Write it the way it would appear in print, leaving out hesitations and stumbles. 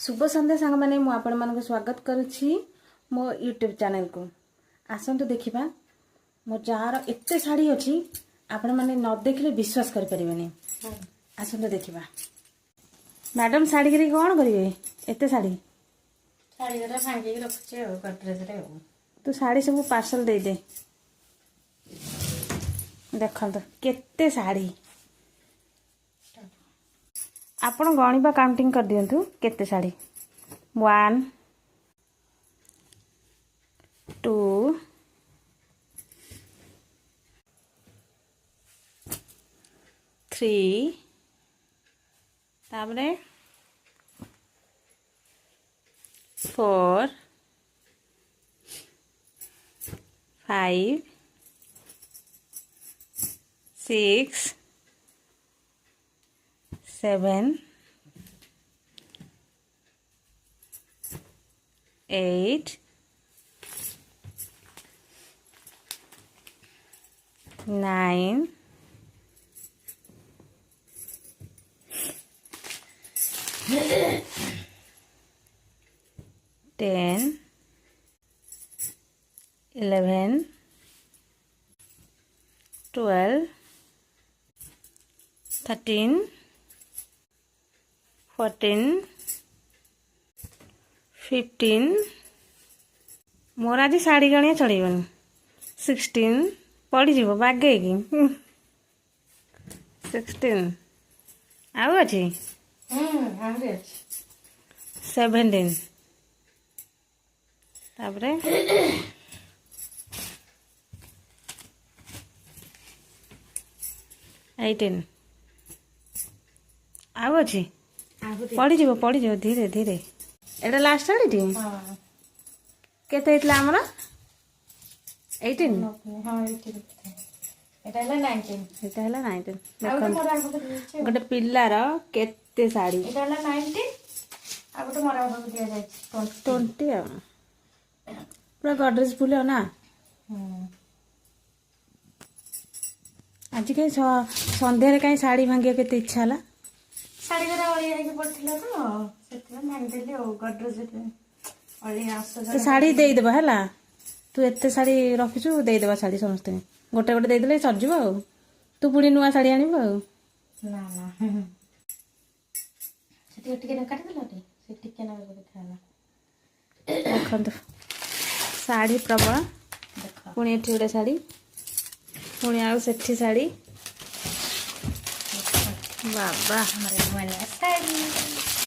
शुभ संध्या सांग माने मु आपण मानको स्वागत करूछि मो यूट्यूब चैनल को। आसंतु देखिबा मो जार एत्ते साड़ी अछि आपण माने न देखले विश्वास कर परिबेनी। आसंतु देखिबा मैडम साड़ी करी कोन करिवे एत्ते साड़ी साड़ी भांगी रखुचे गडरेज रे। तू साड़ी सब पार्सल दे दे। देखंत केत्ते साड़ी आपण गणिबा काउंटिंग कर दियंतु केत्ते साड़ी 1 2 3 ताबरे 4 5 6 7 8 9 10 11 12 13 14 15 मोर आज साड़ी गणिया चढ़ेबन 16 पड़ी जीव बागे की 16 आउ अच्छी 17 तापरे 18 आउ अच्छी पड़ी जीव धीरे धीरे एटा लास्ट साड़ी टी केते हितला हमरा 18 हां 18 एटा हला 19 एटा हला 19 देखन गोटे पिल्लार केते साड़ी एटा हला 19 आ गोटे मरा बाबू दिया जाय 20 आ पूरा गडरेज फुल ना। आज कहीं संध्यारे कहीं साड़ी भांगिया केते इच्छा हला साड़ी जरा ओलिया के पड़थिला तो सेतला भांग देली ओ गडरेज ओलिया आसो तो साड़ी दे देबा हला तू एते साड़ी रखिछु दे देबा साड़ी समस्त गोटे गोटे दे देले सरजिबो आ तू पुणी नुआ साड़ी आनिबो आ ना ना सेठी टिके न काटी देला से टिके न खाना देखंतु साड़ी प्रबल देखो पुणी एठी गोटे साड़ी पुणी आउ सेठी साड़ी बाबा हमारे नया साड़ी